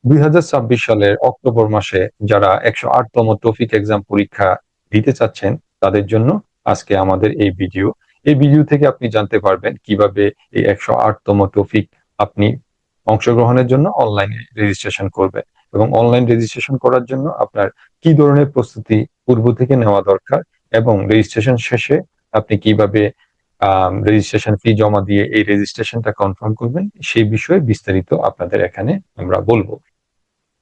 2026 সালের অক্টোবর মাসে যারা 108তম টফিক এক্সাম পরীক্ষা দিতে চাচ্ছেন তাদের জন্য আজকে আমাদের এই ভিডিও। এই ভিডিও থেকে আপনি জানতে পারবেন কিভাবে এই 108তম টফিক আপনি অংশগ্রহণের জন্য অনলাইনে রেজিস্ট্রেশন করবেন এবং অনলাইন রেজিস্ট্রেশন করার জন্য আপনার কি ধরনের প্রস্তুতি পূর্ব থেকে নেওয়া দরকার এবং রেজিস্ট্রেশন শেষে আপনি কিভাবে রেজিস্ট্রেশন ফি জমা দিয়ে এই রেজিস্ট্রেশনটা কনফার্ম করবেন সেই বিষয়ে বিস্তারিত আপনাদের এখানে আমরা বলবো।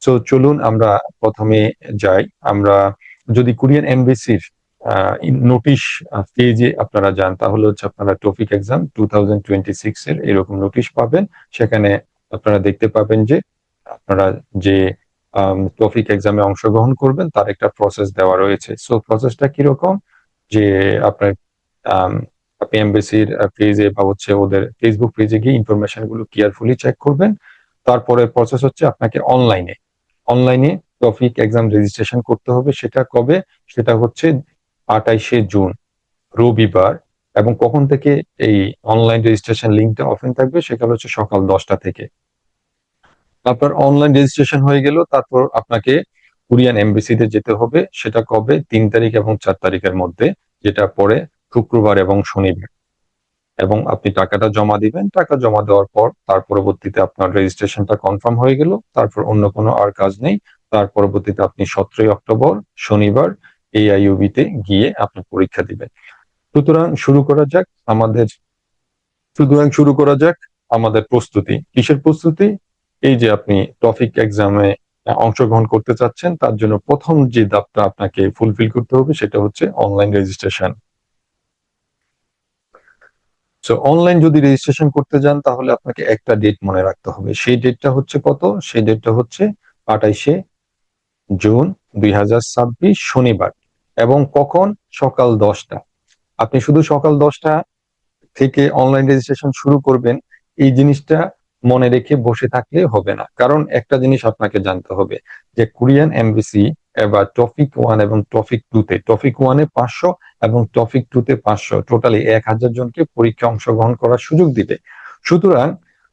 তো চলুন আমরা প্রথমে যাই। আমরা যদি কোরিয়ান এমবেসির নোটিশ পেজে আপনারা যান তাহলে হচ্ছে আপনারা টপিক এক্সাম 2026 এর এরকম নোটিশ পাবেন। সেখানে আপনারা দেখতে পাবেন যে আপনারা যে টপিক এক্সামে অংশগ্রহণ করবেন তার একটা প্রসেস দেওয়া রয়েছে। সো প্রসেসটা কিরকম, যে আপনার আপনি এমবেসির পেজে বা হচ্ছে ওদের ফেসবুক পেজে গিয়ে ইনফরমেশন গুলো কেয়ারফুলি চেক করবেন। তারপরে প্রসেস হচ্ছে আপনাকে অনলাইনে টপিক এক্সাম রেজিস্ট্রেশন করতে হবে। সেটা কবে? সেটা হচ্ছে 28শে জুন রবিবার। এবং কখন থেকে এই অনলাইন রেজিস্ট্রেশন লিঙ্কটা ওপেন থাকবে? সেটা হচ্ছে সকাল 10টা থেকে। আপনার অনলাইন রেজিস্ট্রেশন হয়ে গেল, তারপর আপনাকে কোরিয়ান এমবেসিতে যেতে হবে। সেটা কবে? 3 তারিখ এবং 4 তারিখের মধ্যে, যেটা পরে শুক্রবার এবং শনিবার। এবং আপনি টাকাটা জমা দিবেন। টাকা জমা দেওয়ার পর তার পরবর্তীতে আপনার রেজিস্ট্রেশনটা কনফার্ম হয়ে গেল। তারপর অন্য কোনো আর কাজ নেই। তার পরবর্তীতে আপনি 17ই অক্টোবর শনিবার AIUB তে গিয়ে আপনি পরীক্ষা দিবেন। সুতরাং শুরু করা যাক আমাদের প্রস্তুতি। কিসের প্রস্তুতি? এই যে আপনি টপিক এক্সামে অংশগ্রহণ করতে চাচ্ছেন, তার জন্য প্রথম যে ধাপটা আপনাকে ফুলফিল করতে হবে সেটা হচ্ছে অনলাইন রেজিস্ট্রেশন। সো অনলাইন যদি রেজিস্ট্রেশন করতে যান তাহলে আপনাকে একটা ডেট মনে রাখতে হবে। সেই ডেটটা হচ্ছে কত? সেই ডেটটা হচ্ছে 28শে জুন 2026 শনিবার। এবং কখন? সকাল 10টা। আপনি শুধু সকাল 10টা থেকে অনলাইন রেজিস্ট্রেশন শুরু করবেন এই জিনিসটা মনে রেখে বসে থাকলে হবে না। কারণ একটা জিনিস আপনাকে জানতে হবে যে কোরিয়ান এমবেসি এবার টপিক 1 এবং টপিক 2 তে, টপিক 1 এ 500 এবং টপিক 2 তে 500, টোটালি 1000 জনকে পরীক্ষা অংশগ্রহণ করার সুযোগ দিবে। সুতরাং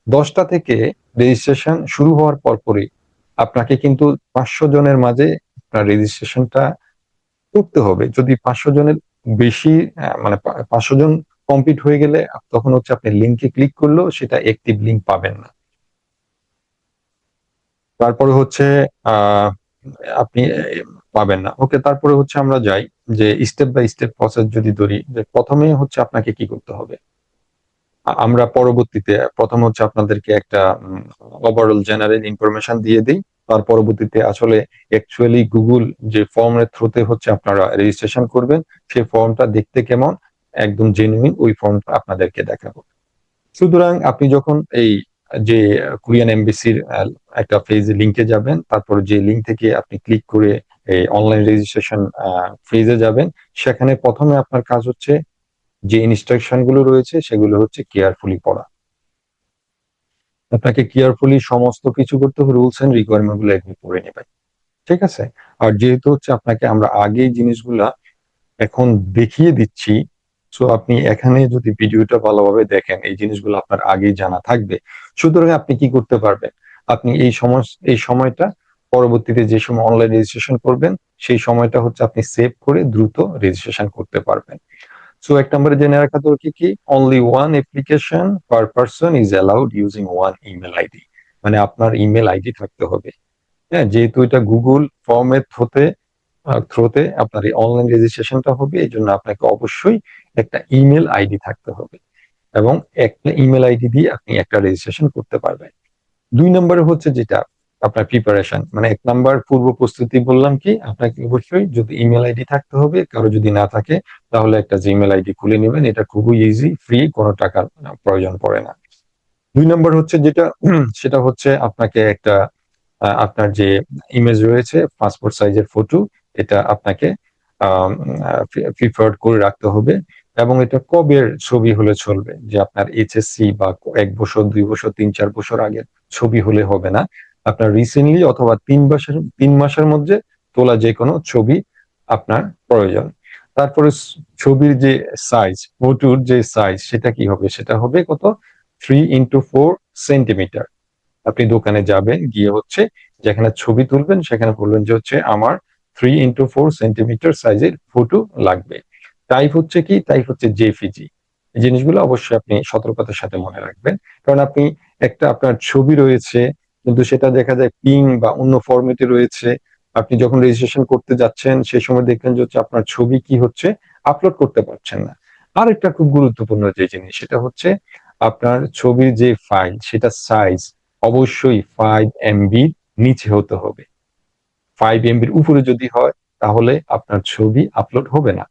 10টা থেকে রেজিস্ট্রেশন শুরু হওয়ার পরপরই আপনাকে কিন্তু 500 জনের মাঝে আপনার রেজিস্ট্রেশনটা করতে হবে। যদি 500 জনের বেশি মানে 500 জন কমপ্লিট হয়ে গেলে তখন হচ্ছে আপনি লিঙ্কে ক্লিক করলেও সেটা অ্যাক্টিভ লিঙ্ক পাবেন না। তারপরে হচ্ছে আহ আপনি পাবেন না। ওকে, তারপরে হচ্ছে আমরা যাই যে স্টেপ বাই স্টেপ প্রসেস যদি ধরি, যে প্রথমে হচ্ছে আপনাকে কি করতে হবে। আমরা পরবর্তীতে প্রথম হচ্ছে আপনাদেরকে একটা ওভারঅল জেনারেল ইনফরমেশন দিয়ে দিই। তার পরবর্তীতে আসলে অ্যাকচুয়ালি গুগল যে ফর্মের থ্রুতে হচ্ছে আপনারা রেজিস্ট্রেশন করবেন সেই ফর্মটা দেখতে কেমন, একদম জেনুইন, ওই ফর্মটা আপনাদেরকে দেখাবো। সুতরাং আপনি যখন এই যে কোরিয়ান এমবেসির একটা ফেজে লিঙ্কে যাবেন, তারপর যে লিঙ্ক থেকে আপনি ক্লিক করে এই অনলাইন রেজিস্ট্রেশন ফেজে যাবেন, সেখানে প্রথমে আপনার কাজ হচ্ছে যে ইনস্ট্রাকশন গুলো রয়েছে সেগুলো হচ্ছে কেয়ারফুলি পড়া। আপনাকে কেয়ারফুলি সমস্ত কিছু করতে হবে, রুলস এন্ড রিকোয়ারমেন্ট গুলো একদম পড়ে নেবেন। ঠিক আছে? আর যেহেতু হচ্ছে আপনাকে আমরা আগেই জিনিসগুলা এখন দেখিয়ে দিচ্ছি, সো আপনি এখানে যদি ভিডিওটা ভালোভাবে দেখেন এই জিনিসগুলো আপনার আগেই জানা থাকবে। সুতরাং আপনি কি করতে পারবেন? আপনি এই সময়টা পরবর্তীতে যে সময় অনলাইন রেজিস্ট্রেশন করবেন সেই সময়টা হচ্ছে আপনি সেভ করে দ্রুত রেজিস্ট্রেশন করতে পারবেন। সো এক নম্বরে জেনে রাখা দরকার কি, only one application per person is allowed using one email ID. মানে আপনার ইমেল আইডি থাকতে হবে। হ্যাঁ, যেহেতু এটা গুগল ফর্মের থ্রোতে আপনার এই অনলাইন রেজিস্ট্রেশনটা হবে, এই জন্য আপনাকে অবশ্যই একটা ইমেল আইডি থাকতে হবে এবং একটা ইমেল আইডি দিয়ে আপনি একটা রেজিস্ট্রেশন করতে পারবেন। 2 নম্বরে হচ্ছে যেটা আপনার প্রিপারেশন, মানে 1 নম্বর পূর্ব প্রস্তুতি বললাম কি, আপনাকে অবশ্যই যদি ইমেল আইডি থাকতে হবে। কারো যদি না থাকে তাহলে একটা জিমেল আইডি খুলে নেবেন, এটা খুবই ইজি, ফ্রি, কোনো টাকার প্রয়োজন পড়ে না। 2 নম্বর হচ্ছে যেটা সেটা হচ্ছে আপনাকে একটা আপনার যে ইমেজ রয়েছে পাসপোর্ট সাইজের ফটো, এটা আপনাকে প্রিফার্ড করে রাখতে হবে। এবং এটা কবের ছবি হলে চলবে, যে আপনার HSC বা 1 বছর 2 বছর 3-4 বছর আগের ছবি হলে হবে না। আপনার রিসেন্টলি অথবা 3 মাসের মধ্যে তোলা যে কোনো ছবি আপনার প্রয়োজন। তারপরে ছবির যে সাইজ, ফটোর যে সাইজ, সেটা কি হবে? সেটা হবে কত? 3x4 centimetre. আপনি দোকানে যাবেন, গিয়ে হচ্ছে যেখানে ছবি তুলবেন সেখানে বলবেন যে হচ্ছে আমার 3x4 সেন্টিমিটার সাইজের ফটো লাগবে। টাইপ হচ্ছে কি? টাইপ হচ্ছে জেপিজি। এই জিনিসগুলো অবশ্যই আপনি সতর্কতার সাথে মনে রাখবেন, কারণ আপনি একটা আপনার ছবি রয়েছে কিন্তু সেটা দেখা যায় পিং বা অন্য ফরম্যাটে রয়েছে। আপনি যখন রেজিস্ট্রেশন করতে যাচ্ছেন সেই সময় দেখবেন যে হচ্ছে আপনার ছবি কি হচ্ছে, আপলোড করতে পারছেন না। আরেকটা খুব গুরুত্বপূর্ণ যে জিনিস সেটা হচ্ছে আপনার ছবির যে ফাইল সেটা সাইজ অবশ্যই 5 MB নিচে হতে হবে। 5 MBর উপরে যদি হয় তাহলে আপনার ছবি আপলোড হবে না।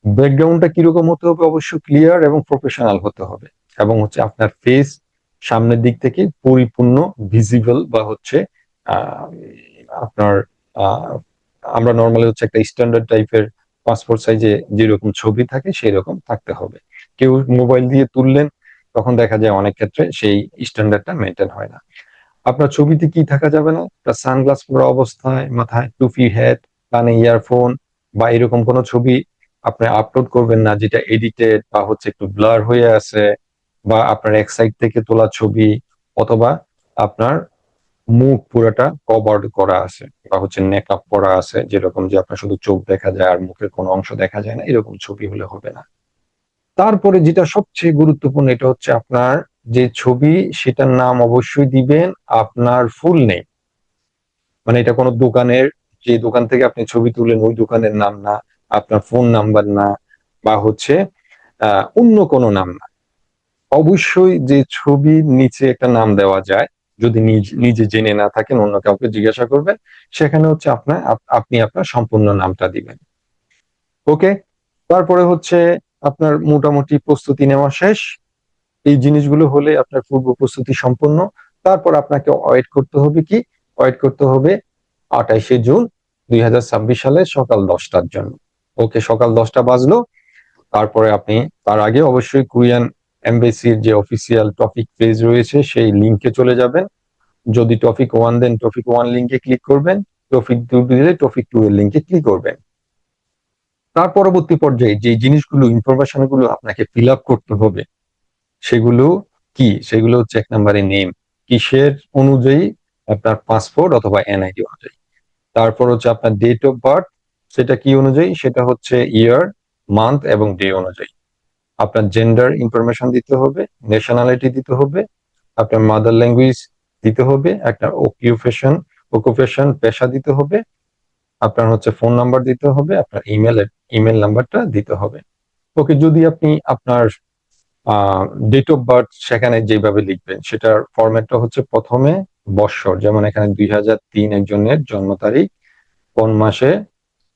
ব্যাকগ্রাউন্ডটা কিরকম হতে হবে? অবশ্যই ক্লিয়ার এবং প্রফেশনাল হতে হবে, এবং হচ্ছে আপনার ফেস সামনের দিক থেকে পরিপূর্ণ ভিজিবল বা হচ্ছে আহ, আপনার আহ, আমরা নর্মালি হচ্ছে একটা স্ট্যান্ডার্ড টাইপের পাসপোর্ট সাইজে যেরকম ছবি থাকে সেই রকম থাকতে হবে। কেউ মোবাইল দিয়ে তুললেন তখন দেখা যায় অনেক ক্ষেত্রে সেই স্ট্যান্ডার্ডটা মেনটেন হয় না। আপনার ছবিতে কি থাকা যাবে না? সানগ্লাস পরা অবস্থায়, মাথায় টুপি, হ্যাট, কানে ইয়ারফোন বা এরকম কোনো ছবি আপনি আপলোড করবেন না যেটা এডিটেড বা হচ্ছে একটু ব্লার হয়ে আছে, বা আপনার এক সাইড থেকে তোলা ছবি, অথবা আপনার মুখ পুরোটা কভার্ড করা আছে বা হচ্ছে মেকআপ করা আছে, যেরকম যে আপনার শুধু চোখ দেখা যায় আর মুখের কোনো অংশ দেখা যায় না, এরকম ছবি হলে হবে না। তারপরে যেটা সবচেয়ে গুরুত্বপূর্ণ এটা হচ্ছে আপনার যে ছবি সেটার নাম অবশ্যই দিবেন আপনার ফুল নেম। মানে এটা কোনো দোকানের, যে দোকান থেকে আপনি ছবি তুলেন ওই দোকানের নাম না, আপনার ফোন নাম্বার না, বা হচ্ছে অন্য কোনো নাম না। অবশ্যই যে ছবির নিচে একটা নাম দেওয়া যায়, যদি নিজে জেনে না থাকেন অন্য কাউকে জিজ্ঞাসা করবেন, সেখানে হচ্ছে আপনি আপনার সম্পূর্ণ নামটা দিবেন। ওকে, তারপরে হচ্ছে আপনার মোটামুটি প্রস্তুতি নেওয়া শেষ। এই জিনিসগুলো হলে আপনার পূর্ব প্রস্তুতি সম্পন্ন। তারপর আপনাকে ওয়েট করতে হবে কি? ওয়েট করতে হবে 28শে জুন 2026 সালে সকাল 10টার জন্য। ওকে, সকাল 10টা বাজলো। তারপরে আপনি তার আগে অবশ্যই কোরিয়ান এমবেসির যে অফিসিয়াল টপিক পেজ রয়েছে সেই লিঙ্কে চলে যাবেন। যদি টপিক 1 দেন টপিক 1 লিঙ্কে ক্লিক করবেন, টপিক 2 দিলে টপিক 2 এর লিঙ্কে ক্লিক করবেন। তার পরবর্তী পর্যায়ে যে জিনিসগুলো ইনফরমেশন গুলো আপনাকে ফিল আপ করতে হবে সেগুলো কি? সেগুলো হচ্ছে 1 নম্বরে নেম, কিসের অনুযায়ী? আপনার পাসপোর্ট অথবা এনআইডি অনুযায়ী। তারপর হচ্ছে আপনার ডেট অফ বার্থ, সেটা কি অনুযায়ী? সেটা হচ্ছে ইয়ার, মান্থ এবং ডে অনুযায়ী। আপনার জেন্ডার ইনফরমেশন দিতে হবে, ন্যাশনালিটি দিতে হবে, আপনার মাদার ল্যাঙ্গুয়েজ দিতে হবে, একটা অকুপেশন পেশা দিতে হবে, আপনার হচ্ছে ফোন নাম্বার দিতে হবে, আপনার ইমেল নাম্বারটা দিতে হবে। ওকে, যদি আপনি আপনার ডেট অফ বার্থ সেখানে যেভাবে লিখবেন সেটার ফরম্যাটটা হচ্ছে প্রথমে বৎসর, যেমন এখানে 2003 একজনের জন্ম তারিখ, কোন মাসে,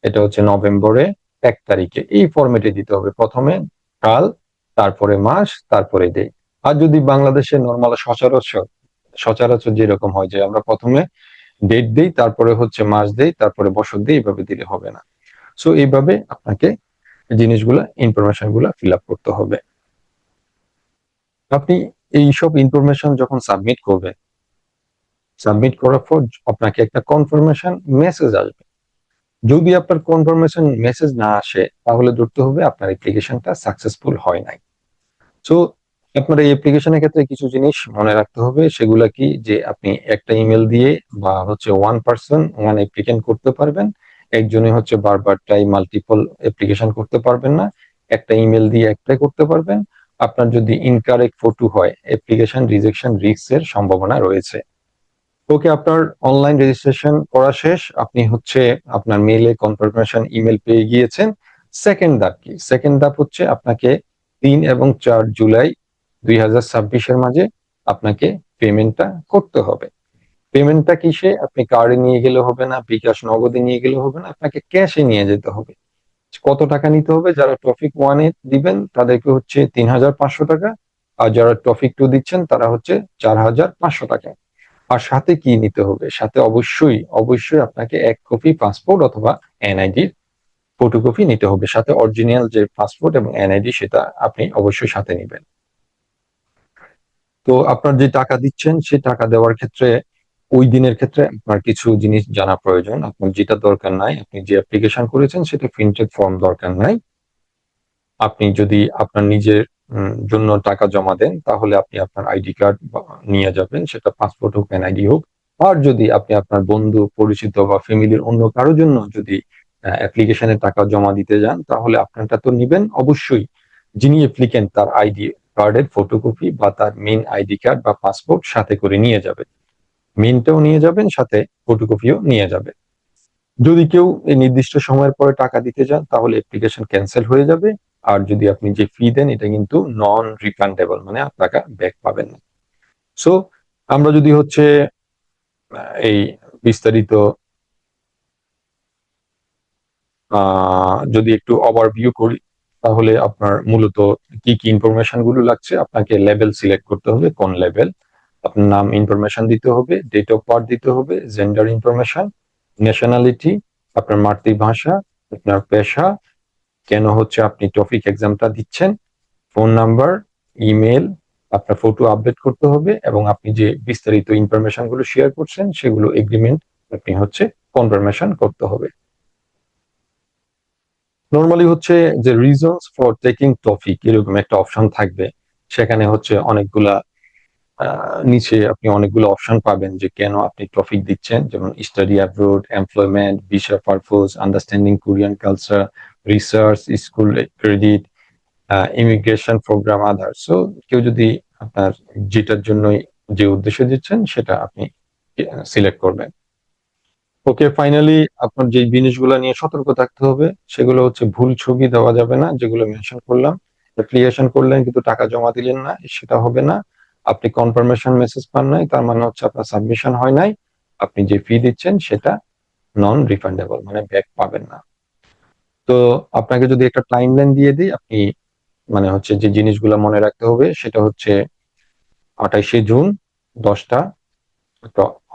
এটা হচ্ছে নভেম্বরে 1 তারিখে, এই ফরম্যাটে দিতে হবে। প্রথমে কাল, তারপরে মাস, তারপরে ডে। আর যদি বাংলাদেশে নর্মাল সচরাচর সচরাচর যেরকম হয় যে আমরা প্রথমে ডেট দিই, তারপরে হচ্ছে মাস দেই, তারপরে বছর দিই, এইভাবে দিলে হবে না। সো এইভাবে আপনাকে জিনিসগুলা ইনফরমেশন গুলা ফিল আপ করতে হবে। আপনি এই সব ইনফরমেশন যখন সাবমিট করবেন, সাবমিট করার পর আপনাকে একটা কনফার্মেশন মেসেজ আসবে। যদি আপনার কনফার্মেশন মেসেজ না আসে তাহলে ধরতে হবে আপনার অ্যাপ্লিকেশনটা সাকসেসফুল হয় নাই। সো আপনার এই অ্যাপ্লিকেশনের ক্ষেত্রে কিছু জিনিস মনে রাখতে হবে। সেগুলা কি? যে আপনি একটা ইমেল দিয়ে বা হচ্ছে ওয়ান পার্সন ওয়ান অ্যাপ্লিকেন্ট করতে পারবেন। একজনে হচ্ছে বারবার ট্রাই মাল্টিপল অ্যাপ্লিকেশন করতে পারবেন না। একটা ইমেল দিয়ে একটাই করতে পারবেন। আপনার যদি ইনকারেক্ট ফটো হয় অ্যাপ্লিকেশন রিজেকশন রিস্কের সম্ভাবনা রয়েছে। ওকে, আপনার অনলাইন রেজিস্ট্রেশন করা শেষ। আপনি হচ্ছে আপনার মেইলে কনফার্মেশন ইমেল পেয়ে গিয়েছেন। সেকেন্ড ধাপ কি? সেকেন্ড ধাপ হচ্ছে আপনাকে 3 এবং 4 জুলাই 2026-এর মাঝে আপনাকে পেমেন্টটা করতে হবে। পেমেন্টটা কিসে? আপনি কার্ডে নিয়ে গেলে হবে না, বিকাশ নগদে নিয়ে গেলে হবে না, আপনাকে ক্যাশে নিয়ে যেতে হবে। কত টাকা নিতে হবে? যারা টপিক 1-এ দিবেন তাদেরকে হচ্ছে 3,500 টাকা, আর যারা টপিক 2 দিচ্ছেন তারা হচ্ছে 4,500 টাকা। আর সাথে কি নিতে হবে? সাথে অবশ্যই অবশ্যই আপনাকে 1 কপি পাসপোর্ট অথবা এনআইডির ফটোকপি নিতে হবে। সাথে অরিজিনাল যে পাসপোর্ট এবং এনআইডি সেটা আপনি অবশ্যই সাথে নিবেন। তো আপনার যে টাকা দিচ্ছেন সেই টাকা দেওয়ার ক্ষেত্রে ওই দিনের ক্ষেত্রে আপনার কিছু জিনিস জানা প্রয়োজন। আপনার যেটা দরকার নাই, আপনি যে অ্যাপ্লিকেশন করেছেন সেটা প্রিন্টেড ফর্ম দরকার নাই। আপনি যদি আপনার নিজের জন্য টাকা জমা দেন, তাহলে আপনি আপনার আইডি কার্ড নিয়ে যাবেন, সেটা পাসপোর্ট হোক এনআইডি হোক। আর যদি আপনি আপনার বন্ধু পরিচিত বা ফ্যামিলির অন্য কারোর জন্য যদি অ্যাপ্লিকেশনে টাকা জমা দিতে যান, তাহলে আপনারটা তো নিবেন অবশ্যই। যিনি অ্যাপ্লিকেন্ট তার আইডি কার্ডের ফটোকপি বা তার মেইন আইডি কার্ড বা পাসপোর্ট সাথে করে নিয়ে যাবেন। মেইনটাও নিয়ে যাবেন, সাথে ফটোকপিও নিয়ে যাবেন। যদি কেউ এই নির্দিষ্ট সময়ের পরে টাকা দিতে যান, তাহলে অ্যাপ্লিকেশন ক্যান্সেল হয়ে যাবে। আর যদি আপনি যে ফি দেন, এটা কিন্তু নন রিফান্ডেবল, মানে টাকা ব্যাক পাবেন না। সো আমরা যদি হচ্ছে এই বিস্তারিত যদি একটু ওভারভিউ করি, তাহলে আপনার মূলত কি কি ইনফরমেশন গুলো লাগছে। আপনাকে লেভেল সিলেক্ট করতে হবে, কোন লেভেল। আপনার নাম ইনফরমেশন দিতে হবে, ডেট অফ বার্থ দিতে হবে, জেন্ডার ইনফরমেশন, ন্যাশনালিটি, আপনার মাতৃভাষা, আপনার পেশা, কেন হচ্ছে আপনি টপিক এক্সামটা দিচ্ছেন, ফোন নাম্বার, ইমেল, আপনার ফটো আপডেট করতে হবে, এবং আপনি যে বিস্তারিত ইনফরমেশন গুলো শেয়ার করছেন সেগুলো এগ্রিমেন্ট আপনি হচ্ছে কনফার্মেশন করতে হবে। নর্মালি হচ্ছে যে রিজনস ফর টেকিং টপিক এরকম একটা অপশন থাকবে, সেখানে হচ্ছে অনেকগুলা নিচে আপনি অনেকগুলো অপশন পাবেন যে কেন আপনি টপিক দিচ্ছেন, যেমন study abroad, employment, visa purpose, understanding Korean culture, research, school credit, immigration program, other. So কেউ যদি আপনার যেটার জন্য যে উদ্দেশ্য দিচ্ছেন সেটা আপনি সিলেক্ট করবেন। ওকে, ফাইনালি আপনার যে জিনিসগুলো নিয়ে সতর্ক থাকতে হবে সেগুলো হচ্ছে ভুল ছবি দেওয়া যাবে না, যেগুলো মেনশন করলাম। অ্যাপ্লিকেশন করলেন কিন্তু টাকা জমা দিলেন না, সেটা হবে না। আপনি কনফার্মেশন মেসেজ পান নাই, তার মানে হচ্ছে আপনার সাবমিশন হয় নাই। আপনি যে ফি দিচ্ছেন সেটা নন রিফান্ডেবল, মানে ব্যাক পাবেন না। তো আপনাকে যদি একটা টাইমলাইন দিয়ে দিই, আপনি মানে হচ্ছে যে জিনিসগুলো মনে রাখতে হবে সেটা হচ্ছে 28শে জুন 10টা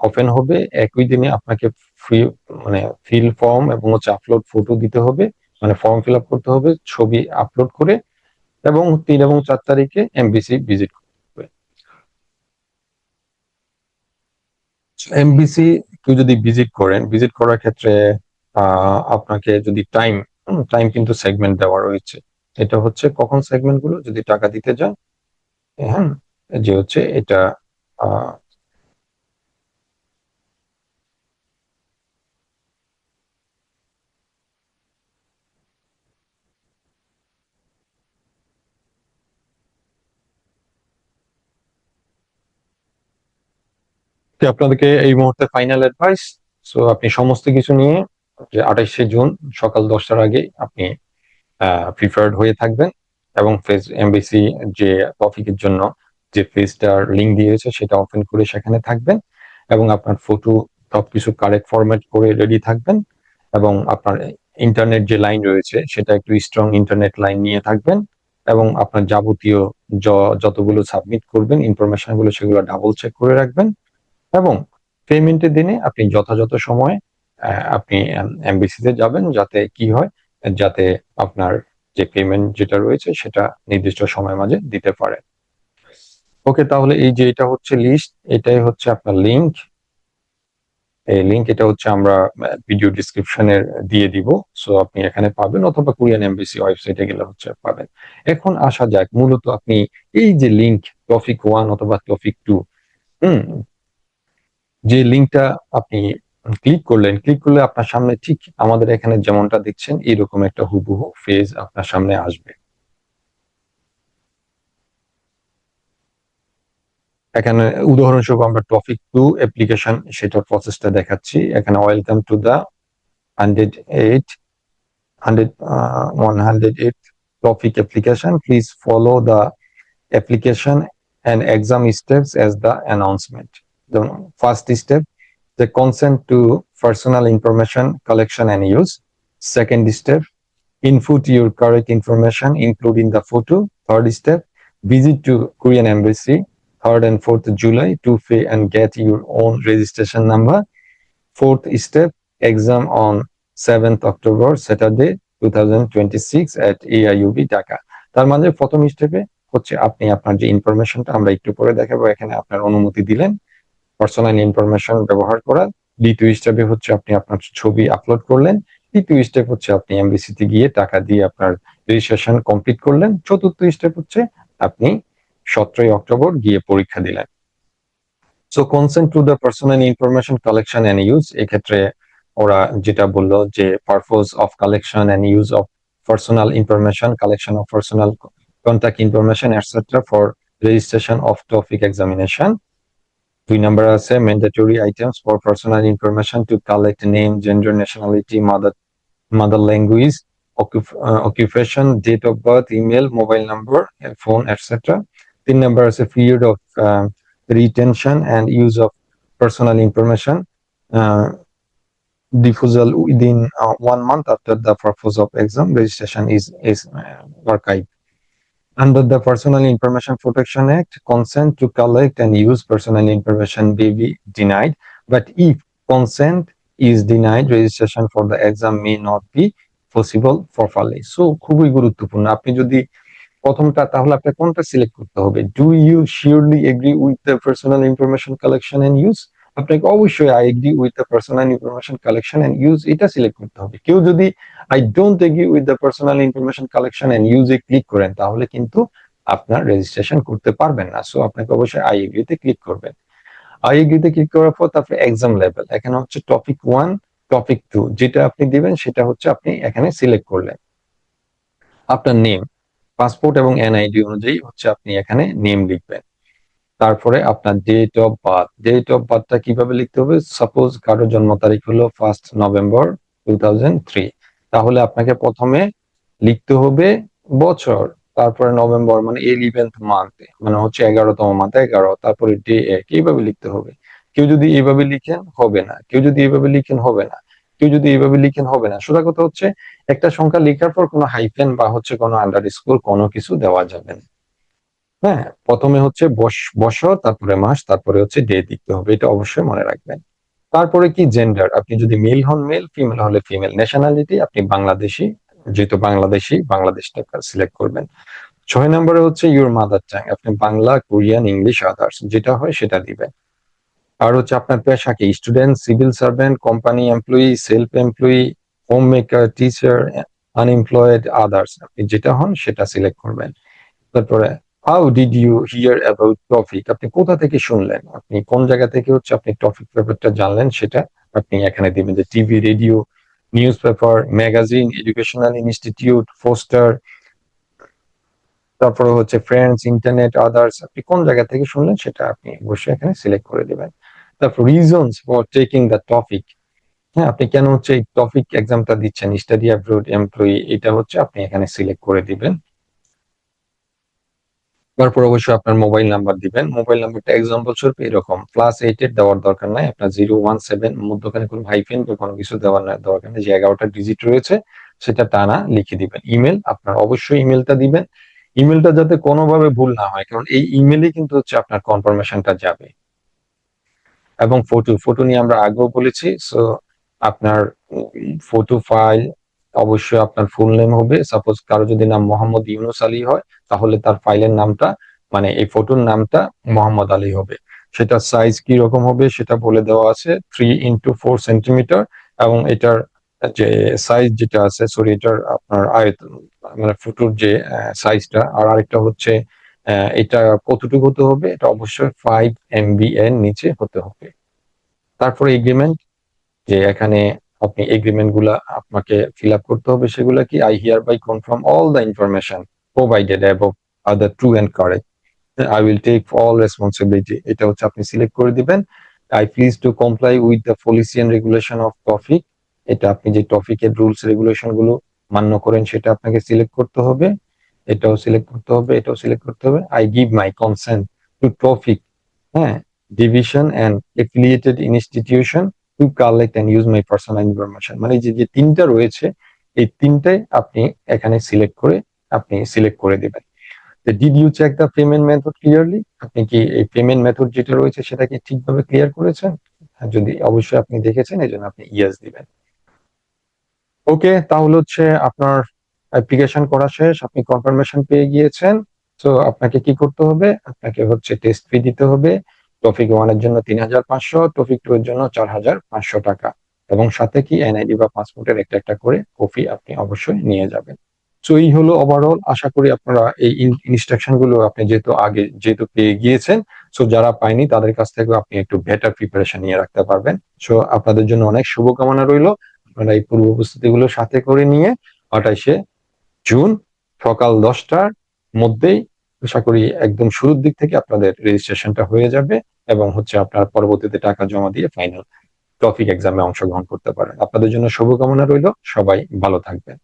ওপেন হবে। একই দিনে আপনাকে ফ্রি মানে ফিল ফর্ম এবং হচ্ছে আপলোড ফটো দিতে হবে, মানে ফর্ম ফিল আপ করতে হবে ছবি আপলোড করে, এবং 3 এবং 4 তারিখে এমবিসি ভিজিট করতে হবে। এমবিসি কেউ যদি ভিজিট করেন, ভিজিট করার ক্ষেত্রে আপনাকে যদি টাইম কিন্তু সেগমেন্ট দেওয়া রয়েছে। এটা হচ্ছে কখন সেগমেন্ট গুলো, যদি টাকা দিতে যান, হ্যাঁ, যে হচ্ছে এটা আহ আপনাদেরকে এই মুহূর্তে ফাইনাল অ্যাডভাইস। সো আপনি সমস্ত কিছু নিয়ে যে 28শে জুন সকাল 10টার আগে আপনি প্রিফার্ড হয়ে থাকবেন, এবং ফেজ এমবিসি যে টপিকের জন্য যে পেজটার লিঙ্ক দিয়েছে সেটা ওপেন করে সেখানে থাকবেন, এবং আপনার ফটো সবকিছু কারেক্ট ফরম্যাট করে রেডি থাকবেন, এবং আপনার ইন্টারনেট যে লাইন রয়েছে সেটা একটু স্ট্রং ইন্টারনেট লাইন নিয়ে থাকবেন, এবং আপনার যাবতীয় যতগুলো সাবমিট করবেন ইনফরমেশন গুলো সেগুলো ডাবল চেক করে রাখবেন, এবং পেমেন্টের দিনে আপনি যথাযথ সময়ে আপনি এমবিসিতে যাবেন, যাতে কি হয়, যাতে আপনার যে পেমেন্ট যেটা রয়েছে সেটা নির্দিষ্ট সময়ের মাঝে দিতে পারে। ওকে, তাহলে এই যে এটা হচ্ছে লিস্ট, এটাই হচ্ছে আপনার লিংক। এই লিংক এটা হচ্ছে আমরা ভিডিও ডিসক্রিপশনে দিয়ে দিব, সো আপনি এখানে পাবেন, অথবা কোরিয়ান এমবিসি ওয়েবসাইটে গেলে হচ্ছে পাবেন। এখন আসা যাক মূলত আপনি এই যে লিংক টপিক 1 অথবা টপিক 2, হুম, যে লিঙ্কটা আপনি ক্লিক করলে আপনার সামনে ঠিক আমাদের এখানে যেমনটা দেখছেন এরকম একটা হুবহু পেজ আপনার সামনে আসবে। এখানে উদাহরণস্বরূপ আমরা টপিক 2 অ্যাপ্লিকেশন সেটার প্রসেসটা দেখাচ্ছি। এখানে welcome to the 108 topic application. Please follow the application and exam steps as the announcement. The first step, the consent to personal information collection and use. Second step, input your correct information including the photo. Third step, visit to Korean Embassy 3rd and 4th July to pay and get your own registration number. Fourth step, exam on 7th October Saturday 2026 at AIUB Dhaka. তার মানে প্রথম স্টেপে হচ্ছে আপনি আপনার যে ইনফরমেশনটা আমরা একটু পরে দেখাবো, এখানে আপনার অনুমতি দিলেন পার্সোনাল ইনফরমেশন ব্যবহার করার। দ্বিতীয় স্টেপে হচ্ছে আপনি আপনার ছবি আপলোড করলেন। তৃতীয় স্টেপ হচ্ছে আপনি এমবিসিতে গিয়ে টাকা দিয়ে আপনার রেজিস্ট্রেশন কমপ্লিট করলেন। চতুর্থ স্টেপ হচ্ছে আপনি 17 অক্টোবর গিয়ে পরীক্ষা দিলেন। So consent to the personal information collection and use, এক্ষেত্রে ওরা যেটা বললো যে purpose of collection and use of personal information, collection of personal contact information etcetera for registration of TOPIK examination. 2 number আছে mandatory items for personal information to collect name, gender, nationality, mother language, occupation, date of birth, email, mobile number, phone, etc. 3 number is a period of retention and use of personal information, uh, diffusal within 1 month after the purpose of exam registration is archived. Under the Personal Information Protection Act, consent to collect and use personal information may be denied, but if consent is denied, registration for the exam may not be possible properly. So খুবই গুরুত্বপূর্ণ। আপনি যদি প্রথমটা, তাহলে আপনাকে কোনটা select করতে হবে? Do you surely agree with the personal information collection and use? আপনাকে অবশ্যই I agree with the personal information collection and use এটা সিলেক্ট করতে হবে। কেউ যদি I don't agree with the personal information collection and ইউজে ক্লিক করেন, তাহলে কিন্তু আপনার রেজিস্ট্রেশন করতে পারবেন না। সো আপনাকে অবশ্যই আই এগ্রিতে ক্লিক করবেন। আই এগ্রিতে ক্লিক করার পর তারপরে এক্সাম লেভেল, এখানে হচ্ছে টপিক 1, টপিক 2 যেটা আপনি দিবেন সেটা হচ্ছে আপনি এখানে সিলেক্ট করলেন। আপনার নেম, পাসপোর্ট এবং এনআইডি অনুযায়ী হচ্ছে আপনি এখানে নেম লিখবেন। তারপরে আপনার date of birth, date of বার্থটা কিভাবে লিখতে হবে? সাপোজ কারো জন্ম তারিখ হলো 1 নভেম্বর 2003, তাহলে আপনাকে প্রথমে লিখতে হবে বছর, তারপরে নভেম্বর মানে 11th মান্থ, মানে হচ্ছে 11তম মান্থ 11, তারপরে ডে 1, এইভাবে লিখতে হবে। কেউ যদি এইভাবে লিখেন হবে না, কেউ যদি এইভাবে লিখেন হবে না, কেউ যদি এইভাবে লিখেন হবে না। সোজা কথা হচ্ছে একটা সংখ্যা লেখার পর কোনো হাইফেন বা হচ্ছে কোনো আন্ডারস্কোর কোনো কিছু দেওয়া যাবে না। হ্যাঁ, প্রথমে হচ্ছে বছর, তারপরে মাস, তারপরে হচ্ছে ডে দিতে হবে, এটা অবশ্যই মনে রাখবেন। তারপরে কি জেন্ডার, আপনি যদি মেল হন মেল, ফিমেল হলে ফিমেল। ন্যাশনালিটি আপনি বাংলাদেশি, যেহেতু বাংলাদেশি বাংলাদেশটা সিলেক্ট করবেন। 6 নম্বরে হচ্ছে ইউর মাদার টাং, আপনি বাংলা, কোরিয়ান, ইংলিশ, আদার্স যেটা হয় সেটা দিবেন। আর হচ্ছে আপনার পেশা কি? Student, civil servant, company employee, self employee, home maker, teacher, unemployed, others, আপনি যেটা হন সেটা সিলেক্ট করবেন। তারপরে how did you hear about TOPIK, আপনি কোথা থেকে শুনলেন, আপনি কোন জায়গা থেকে হচ্ছে আপনি টপিক ব্যাপারটা জানলেন সেটা আপনি এখানে দিবেন, যে TV, radio, news paper, magazine, educational institute, poster, তারপরে হচ্ছে ফ্রেন্ডস, ইন্টারনেট, আদার্স, আপনি কোন জায়গা থেকে শুনলেন সেটা আপনি অবশ্যই এখানে সিলেক্ট করে দিবেন। তারপর reasons for taking the topic, হ্যাঁ আপনি কেন হচ্ছে এই টপিক এক্সামটা দিচ্ছেন, স্টাডি অ্যাব্রোড, এমপ্লয়ি, এটা হচ্ছে আপনি এখানে সিলেক্ট করে দিবেন। তারপর অবশ্যই আপনার মোবাইল নাম্বার দিবেন। মোবাইল নাম্বারটা এক্সাম্পল স্বরূপ এরকম +88 দেওয়ার দরকার নাই, আপনার 017 মধ্যখানে কোনো হাইফেন বা কোনো কিছু দেওয়ার দরকার নেই, যে 11টা ডিজিট রয়েছে সেটা টানা লিখে দিবেন। ইমেল, আপনার অবশ্যই ইমেলটা দিবেন। ইমেলটা যাতে কোনোভাবে ভুল না হয়, কারণ এই ইমেলে কিন্তু হচ্ছে আপনার কনফার্মেশনটা যাবে। এবং ফটো নিয়ে আমরা আগেও বলেছি। সো আপনার ফটো ফাইল অবশ্যই আপনার ফুল নেম হবে। সাপোজ কারো যদি নাম মোহাম্মদ ইউনুস আলী হয়, তাহলে তার ফাইলের নামটা মানে এই ফটোর নামটা মোহাম্মদ আলী হবে। সেটা সাইজ কি রকম হবে সেটা বলে দেওয়া আছে, 3x4 সেন্টিমিটার। এবং এটার যে সাইজ যেটা আছে, সরি, এটার আপনার আয়তন মানে ফটোর যে সাইজটা, আর আরেকটা হচ্ছে এটা কতটুকু হতে হবে, এটা অবশ্যই 5 MB এর নিচে হতে হবে। তারপরে এগ্রিমেন্ট, যে এখানে আপনি এগ্রিমেন্ট গুলা আপনাকে ফিল আপ করতে হবে, সেগুলা কি? I hereby confirm all the information provided above are the true and correct, I will take all responsibility, এটা হচ্ছে আপনি সিলেক্ট করে দিবেন। I please to comply with the policy and regulation of TOPIK, এটা আপনি যে টপিকের rules regulation গুলো মান্য করেন সেটা আপনাকে সিলেক্ট করতে হবে। এটাও সিলেক্ট করতে হবে, এটাও সিলেক্ট করতে হবে। I give my consent to topic, হ্যাঁ, division and affiliated institution to collect and use my personal information, মানে যে তিনটা রয়েছে এই তিনটাই আপনি এখানে সিলেক্ট করে দিবেন। Did you check the payment method clearly, আপনি কি এই পেমেন্ট মেথড যেটা রয়েছে সেটা কি ঠিকভাবে ক্লিয়ার করেছেন? যদি অবশ্যই আপনি দেখেছেন, এই জন্য আপনি ইয়েস দিবেন। ওকে, তাহলে হচ্ছে আপনার অ্যাপ্লিকেশন করা শেষ, আপনি কনফার্মেশন পেয়ে গিয়েছেন। তো আপনাকে কি করতে হবে? আপনাকে হচ্ছে টেস্ট ফি দিতে হবে। টপিক 1 এর জন্য 3,500, টপিক 2 এর জন্য 4,500 টাকা, এবং সাথে কি এনআইডি বা পাসপোর্টের একটা একটা করে কপি আপনি অবশ্যই নিয়ে যাবেন। সো এই হলো ওভারঅল। আশা করি আপনারা এই ইনস্ট্রাকশন গুলো আপনি যেহেতু পেয়ে গিয়েছেন, সো যারা পায়নি তাদের কাছ থেকে আপনি একটু বেটার প্রিপারেশন নিয়ে রাখতে পারবেন। সো আপনাদের জন্য অনেক শুভকামনা রইল। আপনারা এই পূর্ব প্রস্তুতি গুলো সাথে করে নিয়ে 28শে জুন সকাল 10টার মধ্যেই আশা করি একদম শুরুর দিক থেকে আপনাদের রেজিস্ট্রেশনটা হয়ে যাবে এবং হচ্ছে আপনার পরবর্তীতে টাকা জমা দিয়ে ফাইনাল টপিক এক্সামে অংশগ্রহণ করতে পারেন। আপনাদের জন্য শুভকামনা রইল। সবাই ভালো থাকবেন।